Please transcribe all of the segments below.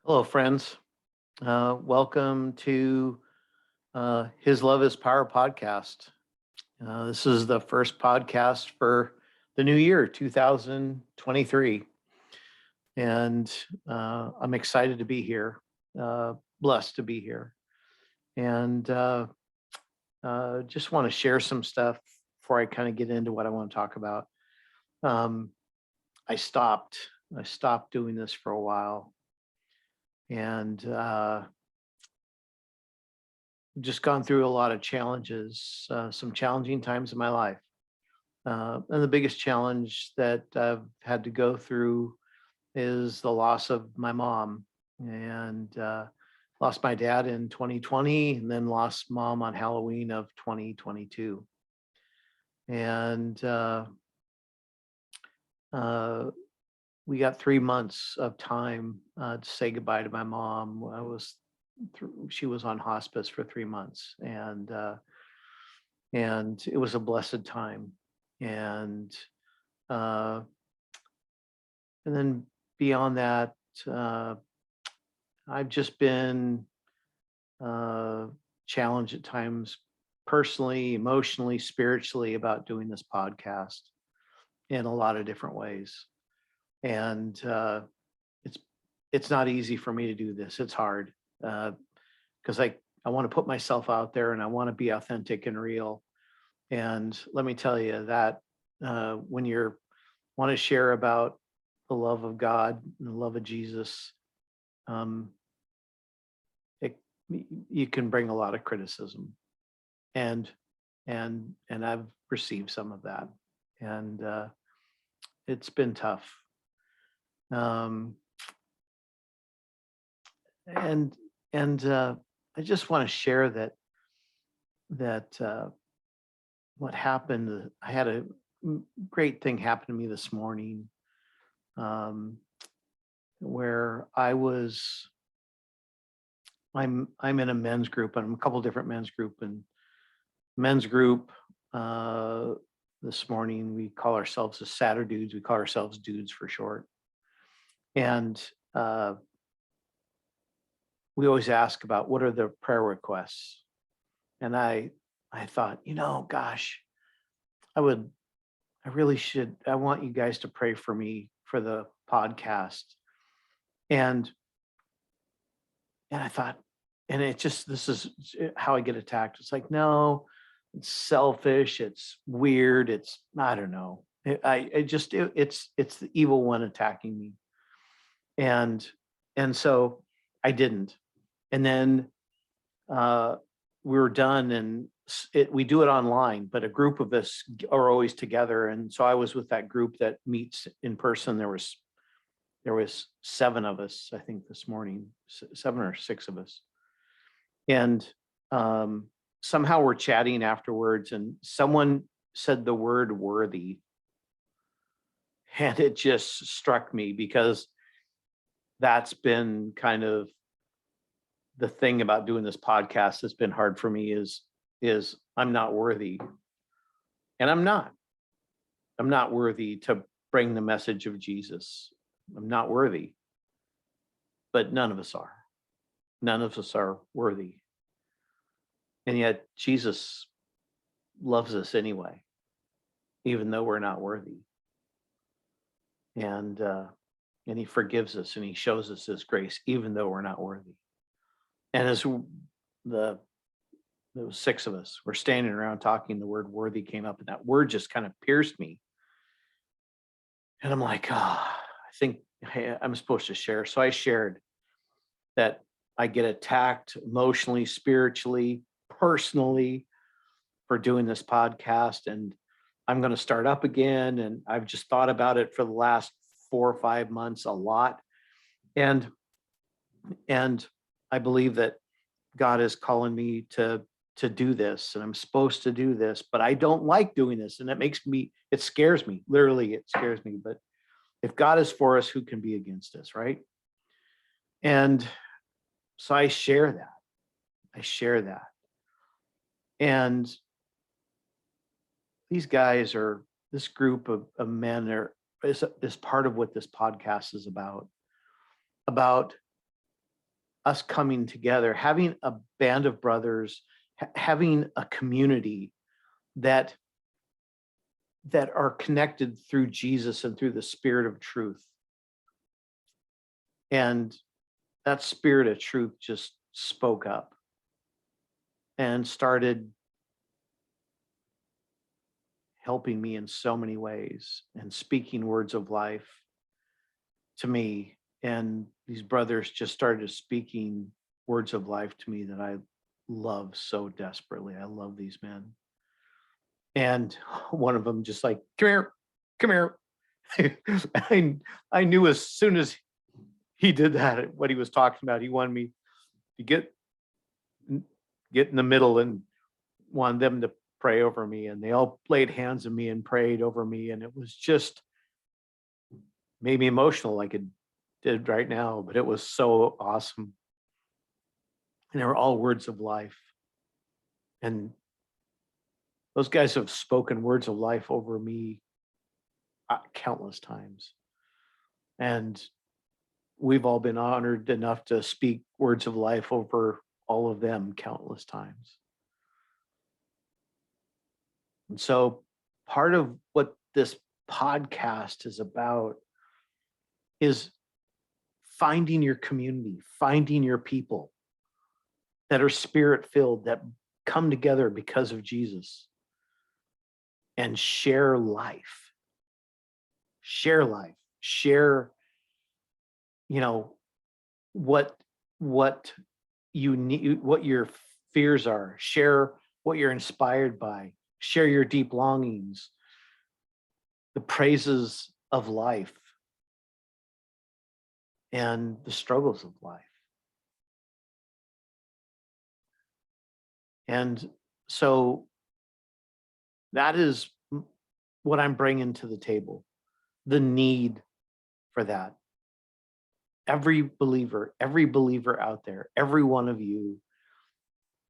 Hello, friends. Welcome to His Love is Power podcast. This is the first podcast for the new year, 2023. And I'm excited to be here, blessed to be here. And just want to share some stuff before I kind of get into what I want to talk about. Um, I stopped. I stopped doing this for a while. And just gone through a lot of challenges, some challenging times in my life. And the biggest challenge that I've had to go through is the loss of my mom. And lost my dad in 2020 and then lost mom on Halloween of 2022. And we got 3 months of time to say goodbye to my mom. She was on hospice for 3 months, and it was a blessed time. And uh, and then beyond that, I've just been challenged at times, personally, emotionally, spiritually, about doing this podcast in a lot of different ways. And it's it's not easy for me to do this. It's hard because I want to put myself out there and I want to be authentic and real. And let me tell you that when you want to share about the love of God and the love of Jesus, um, it, you can bring a lot of criticism, and and I've received some of that, and it's been tough. Um, and and I just want to share that what happened. I had a great thing happen to me this morning, um, where I'm in a men's group. I'm a couple different men's group, and men's group uh, this morning we call ourselves the Saturday Dudes. We call ourselves Dudes for short, and uh, we always ask about what are the prayer requests. And I thought, gosh, I would I really should. I want you guys to pray for me for the podcast. And I thought, and it just this is how I get attacked. It's like, no, it's selfish. It's weird. It's I don't know. It's the evil one attacking me. And so I didn't. And then uh, we were done, and we do it online, but a group of us are always together. And so I was with that group that meets in person. There was 7 of us, I think, this morning, 7 or 6 of us. And somehow we're chatting afterwards, and someone said the word worthy. And it just struck me because that's been kind of the thing about doing this podcast that's been hard for me is I'm not worthy. And I'm not worthy to bring the message of Jesus. I'm not worthy. But none of us are. None of us are worthy. And yet Jesus loves us anyway, even though we're not worthy. And he forgives us and he shows us his grace, even though we're not worthy. And as there was 6 of us, we're standing around talking, the word worthy came up, and that word just kind of pierced me. And I'm like, I think, hey, I'm supposed to share. So I shared that I get attacked emotionally, spiritually, personally for doing this podcast. And I'm going to start up again. And I've just thought about it for the last 4 or 5 months a lot. And I believe that God is calling me to do this, and I'm supposed to do this, but I don't like doing this. And it scares me. Literally, it scares me. But if God is for us, who can be against us, right? And so I share that. And this group of men is part of what this podcast is about us coming together, having a band of brothers, having a community that are connected through Jesus and through the Spirit of truth. And that Spirit of truth just spoke up and started helping me in so many ways and speaking words of life to me. And these brothers just started speaking words of life to me that I love so desperately. I love these men. And one of them just like, come here. I knew as soon as he did that, what he was talking about. He wanted me to get in the middle and wanted them to pray over me. And they all laid hands on me and prayed over me. And it was just made me emotional like it did right now, but it was so awesome. And they were all words of life. And those guys have spoken words of life over me countless times. And we've all been honored enough to speak words of life over all of them countless times. And so part of what this podcast is about is finding your community, finding your people that are Spirit-filled, that come together because of Jesus and share life. Share life. Share, what you need, what your fears are. Share what you're inspired by. Share your deep longings, the praises of life, and the struggles of life. And so that is what I'm bringing to the table, the need for that. Every believer out there, every one of you,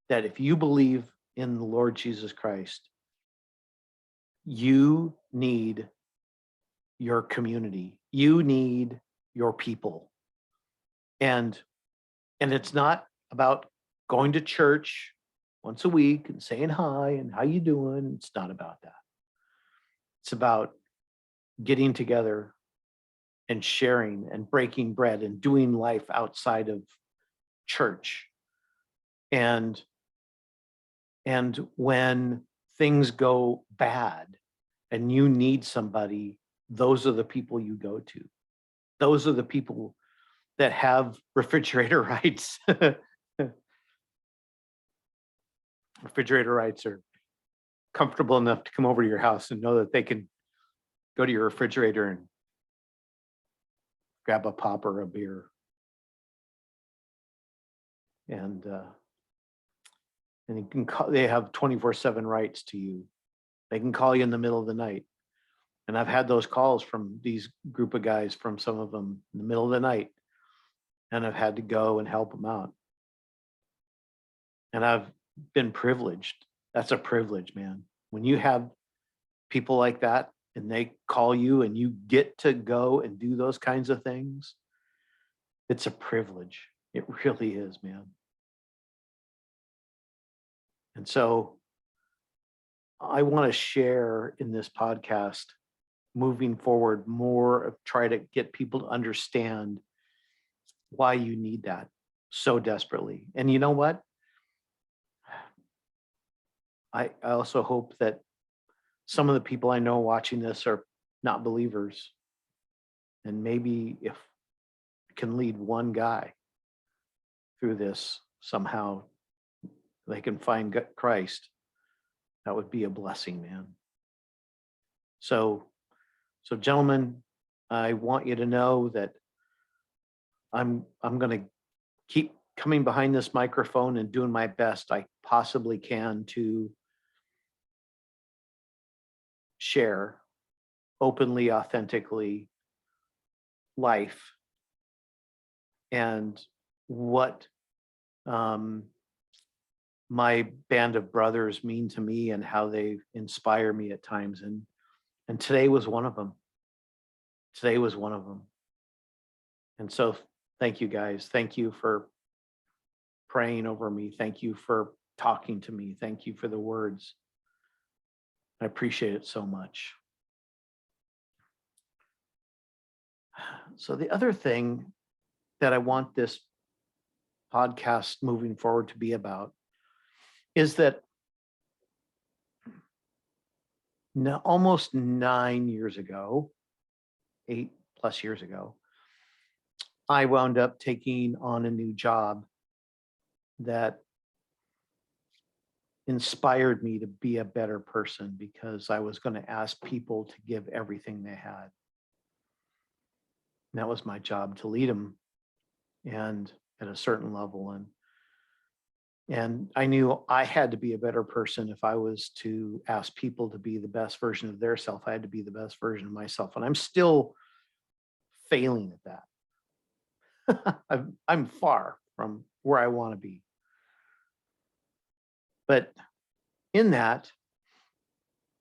that if you believe in the Lord Jesus Christ, you need your community. You need your people. And it's not about going to church once a week and saying hi and how you doing. It's not about that. It's about getting together and sharing and breaking bread and doing life outside of church. And when things go bad and you need somebody, those are the people you go to. Those are the people that have refrigerator rights. Refrigerator rights are comfortable enough to come over to your house and know that they can go to your refrigerator and grab a pop or a beer. And you can call, they have 24/7 rights to you. They can call you in the middle of the night. And I've had those calls from these group of guys, from some of them in the middle of the night. And I've had to go and help them out. And I've been privileged. That's a privilege, man. When you have people like that and they call you and you get to go and do those kinds of things, it's a privilege. It really is, man. And so I want to share in this podcast moving forward more of try to get people to understand why you need that so desperately. And you know what? I also hope that some of the people I know watching this are not believers. And maybe if I can lead one guy through this somehow, they can find Christ, that would be a blessing, man. So gentlemen, I want you to know that I'm going to keep coming behind this microphone and doing my best I possibly can to share openly, authentically life and what my band of brothers mean to me and how they inspire me at times. And today was one of them. Today was one of them. And so thank you guys. Thank you for praying over me. Thank you for talking to me. Thank you for the words. I appreciate it so much. So the other thing that I want this podcast moving forward to be about is that almost 9 years ago, 8+ years ago, I wound up taking on a new job that inspired me to be a better person, because I was going to ask people to give everything they had. And that was my job, to lead them, and at a certain level. And I knew I had to be a better person if I was to ask people to be the best version of their self. I had to be the best version of myself. And I'm still failing at that. I'm far from where I want to be. But in that,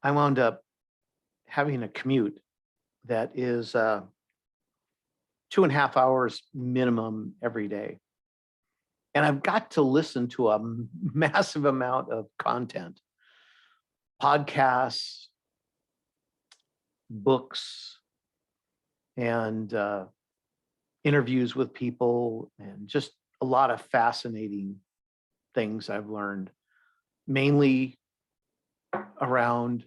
I wound up having a commute that is 2.5 hours minimum every day. And I've got to listen to a massive amount of content, podcasts, books, and interviews with people, and just a lot of fascinating things I've learned, mainly around,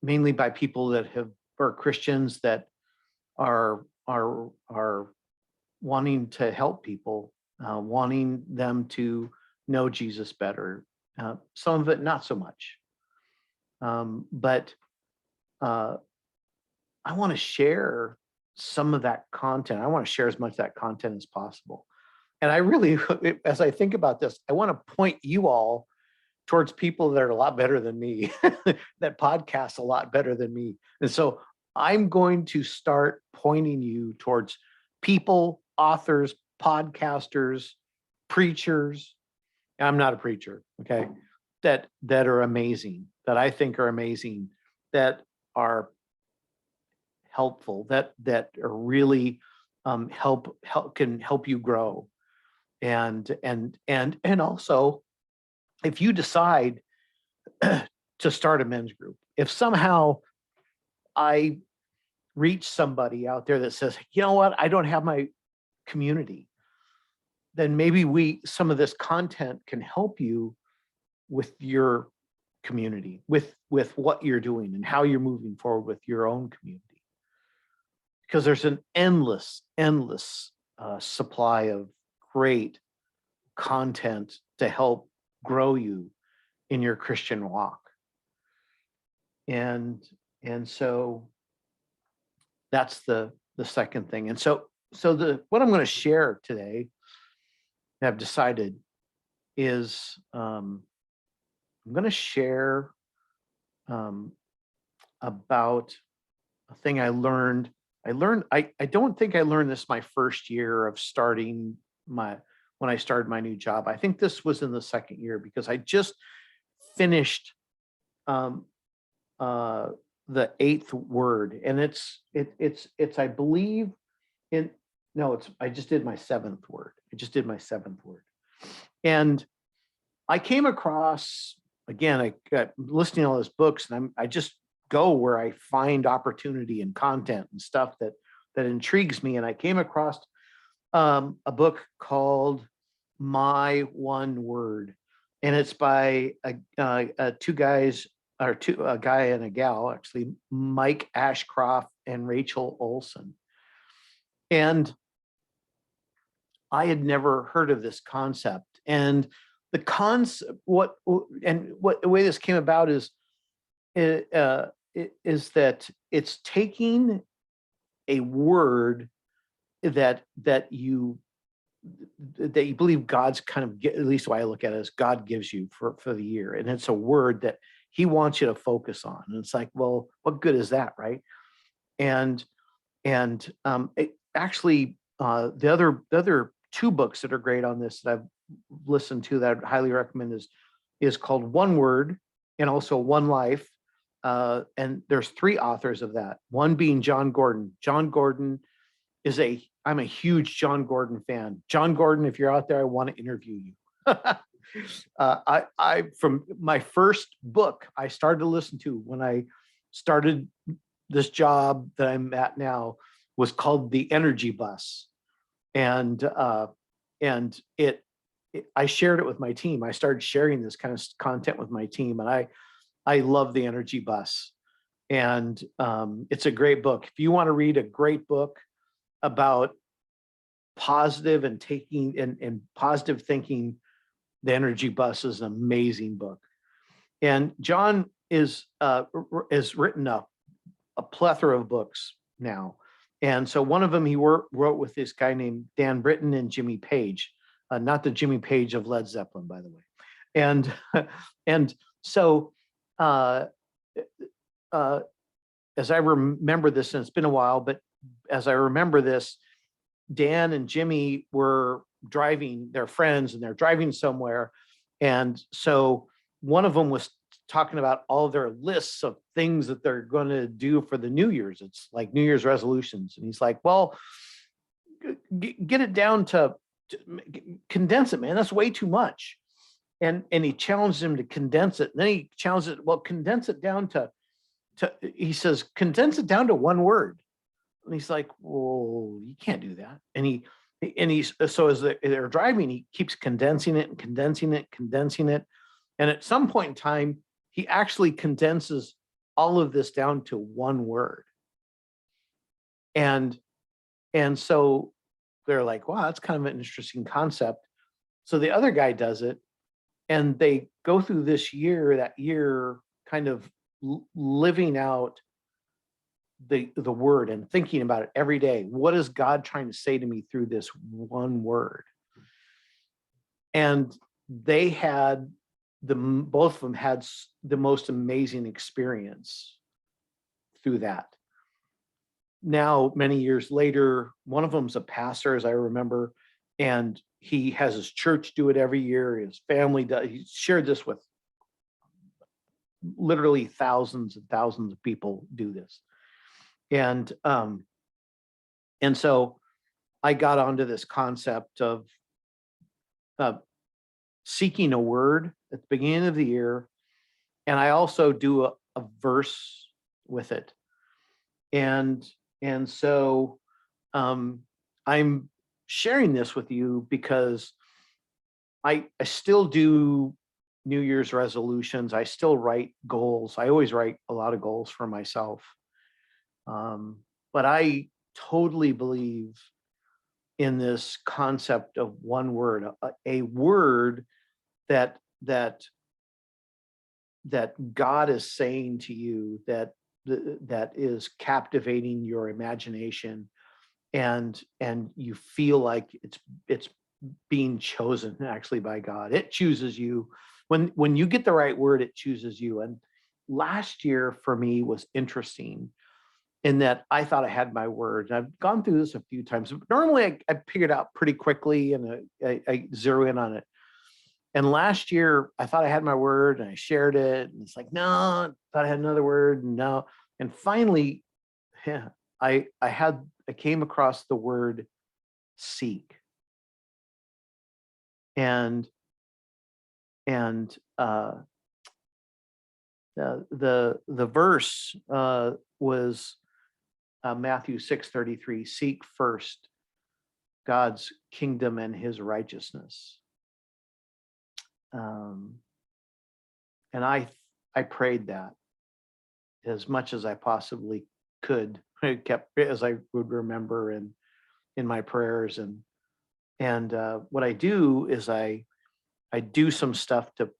mainly by people that are Christians that are wanting to help people, wanting them to know Jesus better. Some of it not so much, but I want to share some of that content. I want to share as much of that content as possible. And I really, as I think about this, I want to point you all towards people that are a lot better than me, that podcast a lot better than me. And so I'm going to start pointing you towards people, authors, podcasters, preachers. I'm not a preacher, okay? That are amazing, that I think are amazing, that are helpful, that are really can help you grow. And also, if you decide to start a men's group, if somehow I reach somebody out there that says, you know what, I don't have my community, then maybe some of this content can help you with your community, with what you're doing and how you're moving forward with your own community. Because there's an endless supply of great content to help grow you in your Christian walk. And so that's the second thing. And so what I'm going to share today, I've decided, is I'm going to share about a thing I learned. I don't think I learned this my first year of starting when I started my new job. I think this was in the second year, because I just finished the 8th word, and it's I believe I just did my 7th word. And I came across, again, I got listening to all those books, and I just go where I find opportunity and content and stuff that intrigues me. And I came across a book called My One Word, and it's by two guys, or a guy and a gal, actually, Mike Ashcroft and Rachel Olson. And I had never heard of this concept. And the concept, the way this came about is that it's taking a word that you believe God's kind of, at least the way I look at it, is God gives you for the year. And it's a word that he wants you to focus on. And it's like, well, what good is that, right? And it actually, the other 2 books that are great on this that I've listened to that I highly recommend is called One Word, and also One Life. And there's 3 authors of that. One being John Gordon. John Gordon I'm a huge John Gordon fan. John Gordon, if you're out there, I want to interview you. I from my first book I started to listen to when I started this job that I'm at now was called The Energy Bus, and I shared it with my team. I started sharing this kind of content with my team, and I love The Energy Bus, and it's a great book. If you want to read a great book about positive and taking and positive thinking, The Energy Bus is an amazing book. And John is written a plethora of books now. And so one of them he wrote with this guy named Dan Britton and Jimmy Page, not the Jimmy Page of Led Zeppelin, by the way. And and so as I remember this, and it's been a while, but as I remember this, Dan and Jimmy were driving, they're friends, and they're driving somewhere. And so one of them was talking about all their lists of things that they're going to do for the New Year's. It's like New Year's resolutions. And he's like, well, get it down to condense it, man. That's way too much. And he challenged him to condense it. And then he challenged it, well, condense it down to he says, condense it down to one word. And he's like, well, you can't do that. And he's so as they're driving, he keeps condensing it and condensing it, condensing it. And at some point in time, he actually condenses all of this down to one word. And so they're like, wow, that's kind of an interesting concept. So the other guy does it, and they go through that year kind of living out the word and thinking about it every day. What is God trying to say to me through this one word? And they had both of them had the most amazing experience through that. Now, many years later, one of them's a pastor, as I remember, and he has his church do it every year. His family does. He shared this with literally thousands and thousands of people do this. And so I got onto this concept of seeking a word at the beginning of the year, and I also do a verse with it. And so I'm sharing this with you because I still do New Year's resolutions. I still write goals. I always write a lot of goals for myself. But I totally believe in this concept of one word, a word that God is saying to you that is captivating your imagination, and you feel like it's being chosen actually by God. It chooses you. When you get the right word, it chooses you. And last year for me was interesting in that I thought I had my word. And I've gone through this a few times. Normally I pick it out pretty quickly and I zero in on it. And last year I thought I had my word and I shared it. And it's like, no, I thought I had another word. No. And finally, yeah, I came across the word seek. And the verse was Matthew 6:33, seek first God's kingdom and his righteousness. And I prayed that as much as I possibly could. I kept as I would remember in my prayers, and what I do is I do some stuff to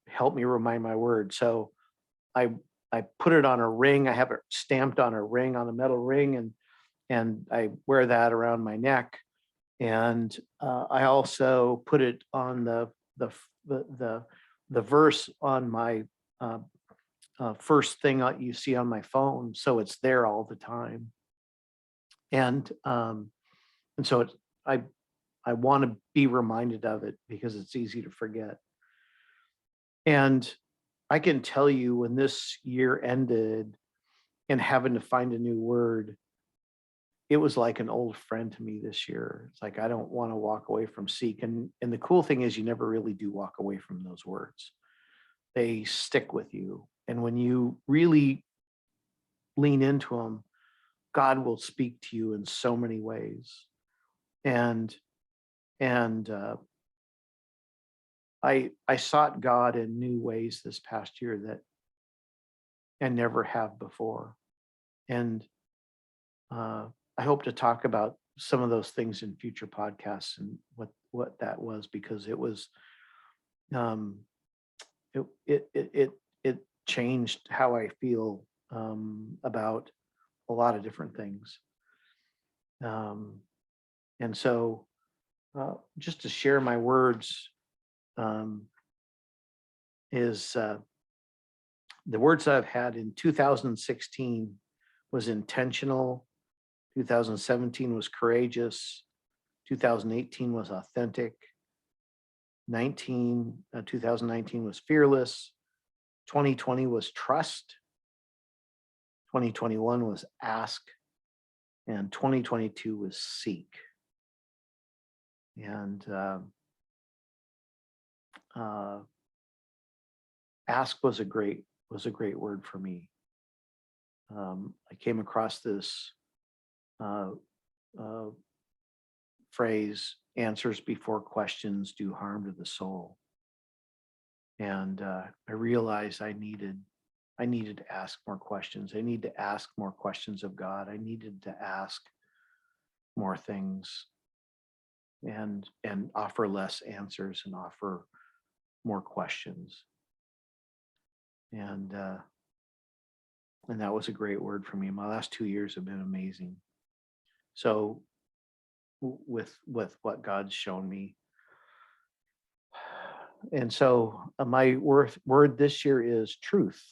help me remind my word. So I put it on a ring. I have it stamped on a ring, on a metal ring, and I wear that around my neck. And I also put it on the verse on my first thing you see on my phone, so it's there all the time. And so I want to be reminded of it because it's easy to forget. And I can tell you, when this year ended and having to find a new word, it was like an old friend to me this year. It's like I don't want to walk away from Seek. And the cool thing is you never really do walk away from those words. They stick with you. And when you really lean into them, God will speak to you in so many ways. And and I sought God in new ways this past year that I never have before. And I hope to talk about some of those things in future podcasts and what that was, because it was um, it changed how I feel about a lot of different things. Um, and so, just to share my words, um, is the words I've had in 2016 was intentional, 2017 was courageous, 2018 was authentic, 2019 was fearless, 2020 was trust, 2021 was ask, and 2022 was seek. And ask was a great word for me. I came across this uh, uh, phrase, answers before questions do harm to the soul. And I realized I needed to ask more questions. I need to ask more questions of God. I needed to ask more things and offer less answers and offer more questions. And that was a great word for me. My last 2 years have been amazing. So with what God's shown me. And so my word this year is truth.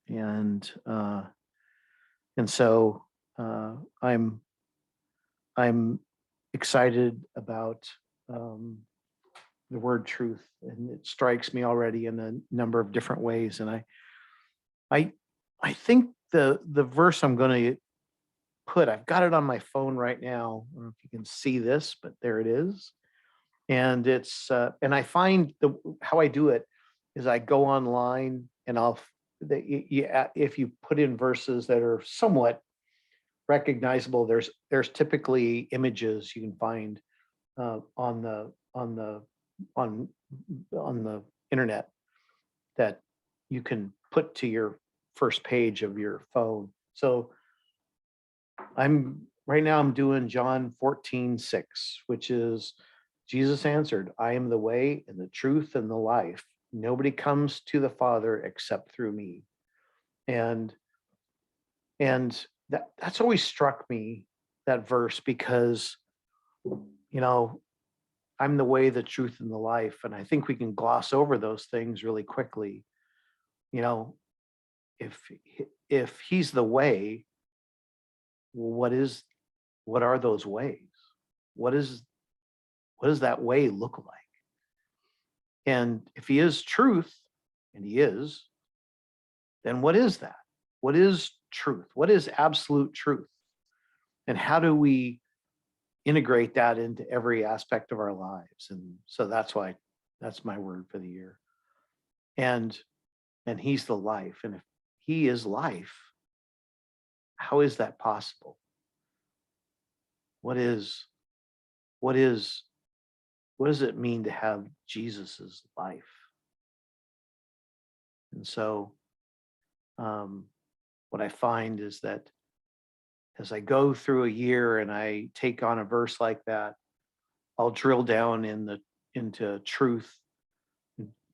And so I'm excited about the word truth, and it strikes me already in a number of different ways. And I think the verse I'm going to put, I've got it on my phone right now. I don't know if you can see this, but there it is. And it's and I find how I do it is I go online and if you put in verses that are somewhat recognizable, there's typically images you can find on the internet that you can put to your first page of your phone. So I'm doing John 14:6, which is Jesus answered, I am the way and the truth and the life. Nobody comes to the Father except through me. And that's always struck me, that verse, because I'm the way, the truth, and the life. And I think we can gloss over those things really quickly. You know, if he's the way, what are those ways? What does that way look like? And if he is truth, and he is, then what is that? What is truth? What is absolute truth? And how do we integrate that into every aspect of our lives? And so that's my word for the year. And he's the life. And if he is life, how is that possible? What does it mean to have Jesus's life? And so what I find is that as I go through a year and I take on a verse like that, I'll drill down into truth.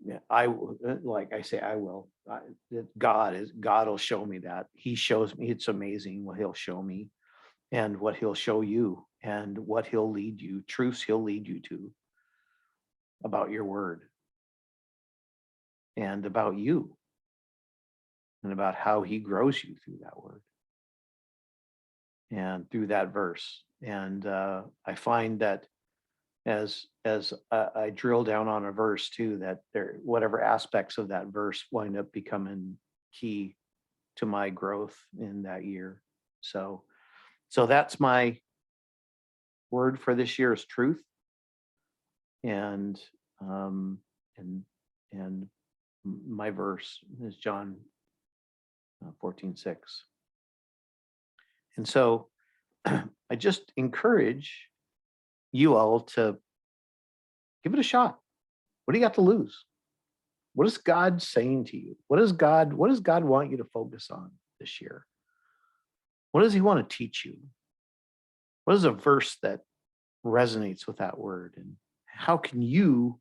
Yeah, like I say, I will. God will show me that. He shows me. It's amazing what he'll show me, and what he'll show you, and what he'll lead you. Truths he'll lead you to about your word, and about you, and about how he grows you through that word and through that verse. And I find that as I drill down on a verse too, that whatever aspects of that verse wind up becoming key to my growth in that year. So So that's my word for this year is truth. And um, and and my verse is John 14:6. And so I just encourage you all to give it a shot. What do you got to lose? What is God saying to you? What does God want you to focus on this year? What does he want to teach you? What is a verse that resonates with that word? And how can you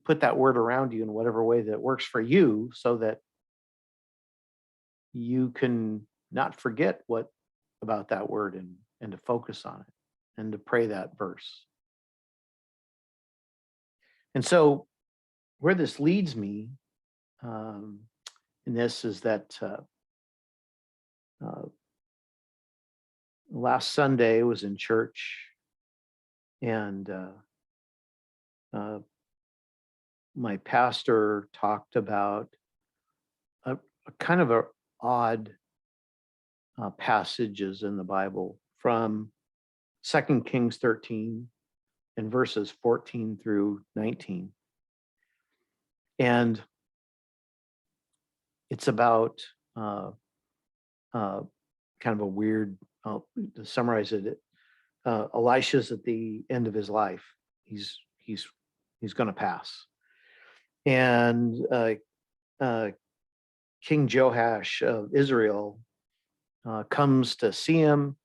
put that word around you in whatever way that works for you so that you can not forget what about that word and to focus on it and to pray that verse. And so where this leads me in this is that last Sunday was in church, and my pastor talked about a kind of a odd passages in the Bible from 2 Kings 13 and verses 14 through 19. And it's about kind of a weird, to summarize it, Elisha's at the end of his life. He's going to pass. And King Joash of Israel comes to see him,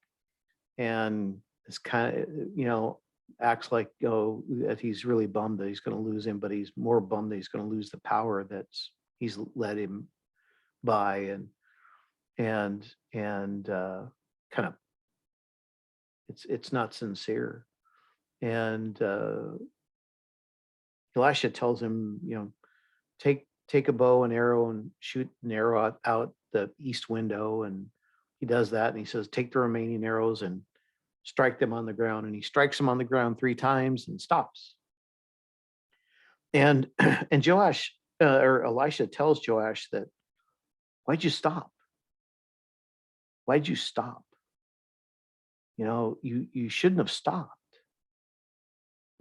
and is kind of, acts like, that he's really bummed that he's going to lose him, but he's more bummed that he's going to lose the power that's he's led him by, and kind of it's not sincere. And Elisha tells him, take a bow and arrow and shoot an arrow out the east window. And he does that. And he says, take the remaining arrows and strike them on the ground. And he strikes them on the ground 3 times and stops. And Joash or Elisha tells Joash that, why'd you stop? Why'd you stop? You shouldn't have stopped.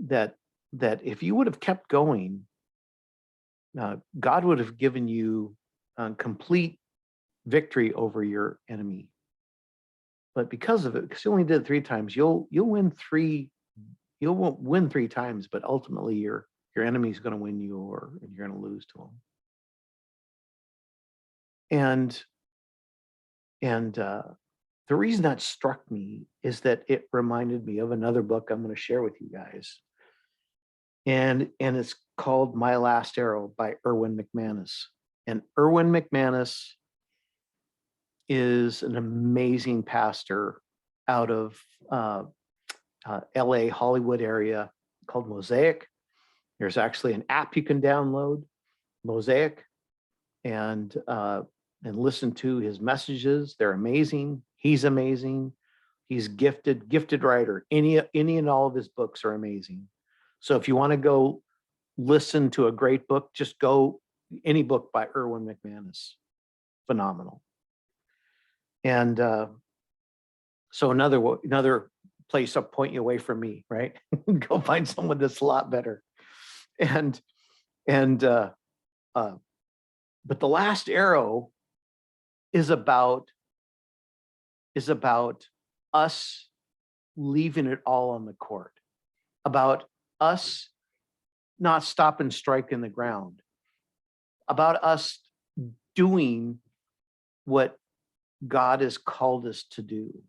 That if you would have kept going, God would have given you complete victory over your enemy. But because of it, because you only did it 3 times, you'll win 3. You won't win 3 times, but ultimately your enemy is going to win you, and you're going to lose to him. And the reason that struck me is that it reminded me of another book I'm going to share with you guys. And it's called My Last Arrow by Erwin McManus. And Erwin McManus is an amazing pastor out of LA, Hollywood area, called Mosaic. There's actually an app you can download, Mosaic, and listen to his messages. They're amazing. He's amazing. He's gifted writer. Any and all of his books are amazing. So if you want to go listen to a great book, just go any book by Erwin McManus. Phenomenal. And so another place I'll point you away from me, right? Go find someone that's a lot better. But the last arrow is about us leaving it all on the court, about us not stopping striking the ground, about us doing what God has called us to do,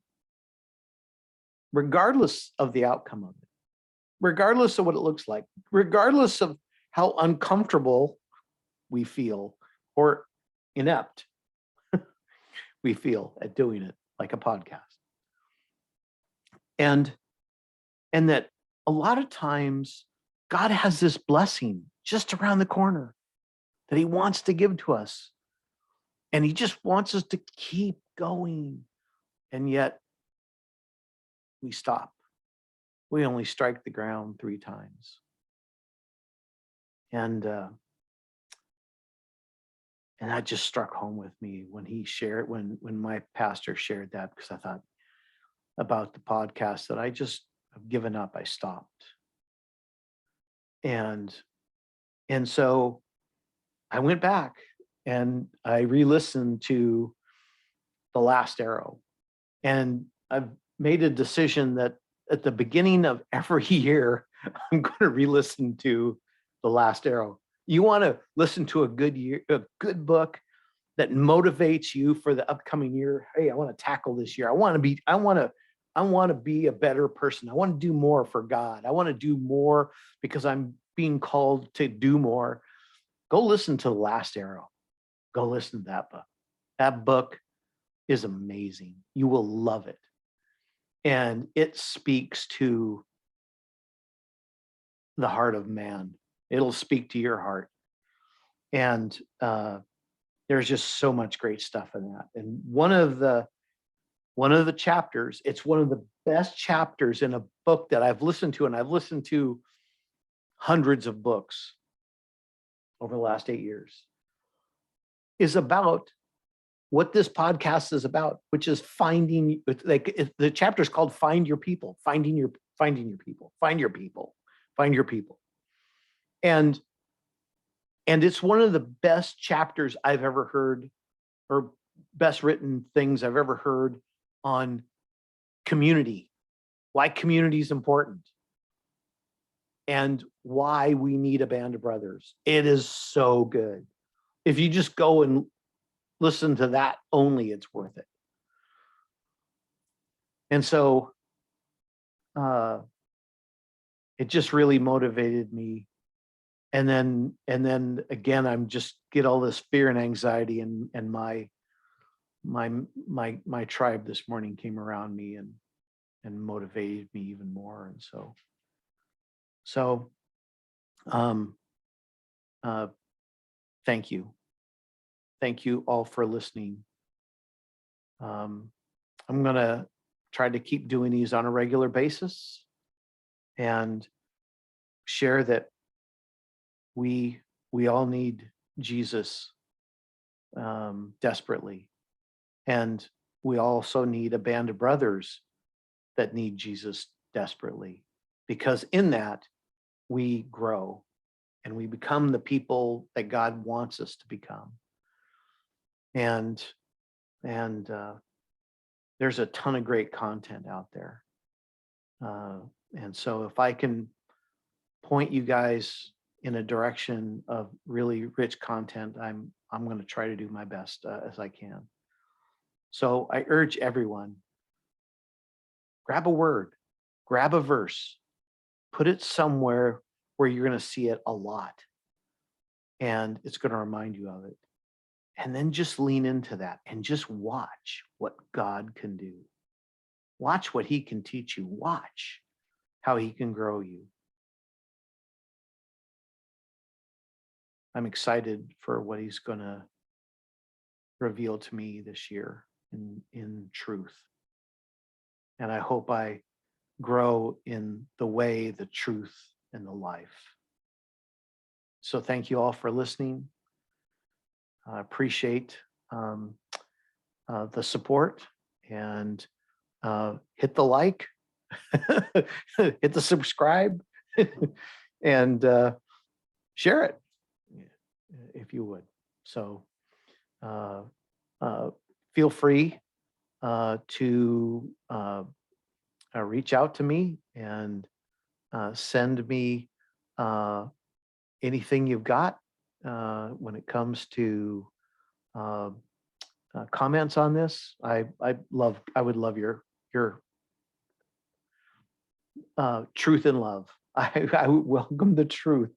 regardless of the outcome of it, regardless of what it looks like, regardless of how uncomfortable we feel or inept we feel at doing it, like a podcast. And that a lot of times God has this blessing just around the corner that he wants to give to us. And he just wants us to keep going. And yet we stop. We only strike the ground 3 times. And that just struck home with me when he shared, when my pastor shared that, because I thought, about the podcast that I just have given up. I stopped. And so I went back and I re-listened to The Last Arrow. And I've made a decision that at the beginning of every year, I'm going to re-listen to The Last Arrow. You want to listen to a good book that motivates you for the upcoming year. Hey, I want to tackle this year. I want to be a better person. I want to do more for God. I want to do more because I'm being called to do more. Go listen to The Last Arrow. Go listen to that book. That book is amazing. You will love it. And it speaks to the heart of man. It'll speak to your heart. And there's just so much great stuff in that. And one of the chapters, it's one of the best chapters in a book that I've listened to, and I've listened to hundreds of books over the last 8 years, is about what this podcast is about, which is finding, like the chapter is called Find Your People, find your people. And it's one of the best chapters I've ever heard, or best written things I've ever heard on community, why community is important, and why we need a band of brothers. It is so good. If you just go and listen to that only, it's worth it. And so it just really motivated me. And then again, I'm just get all this fear and anxiety, and my tribe this morning came around me and motivated me even more. And so thank you all for listening. I'm gonna try to keep doing these on a regular basis and share that we all need Jesus desperately. And we also need a band of brothers that need Jesus desperately, because in that we grow and we become the people that God wants us to become. And there's a ton of great content out there. And so if I can point you guys in a direction of really rich content, I'm going to try to do my best as I can. So I urge everyone, grab a word, grab a verse, put it somewhere where you're going to see it a lot, and it's going to remind you of it. And then just lean into that and just watch what God can do. Watch what he can teach you. Watch how he can grow you. I'm excited for what he's going to reveal to me this year in truth. And I hope I grow in the way, the truth, and the life. So thank you all for listening. I appreciate the support, and hit the like, hit the subscribe, and share it if you would. So feel free to reach out to me and send me anything you've got when it comes to comments on this. I would love your truth and love. I welcome the truth.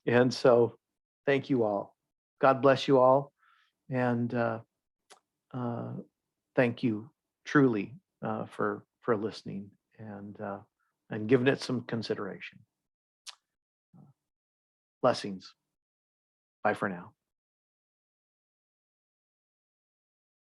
And so thank you all. God bless you all. And thank you truly for listening and giving it some consideration. Blessings. Bye for now.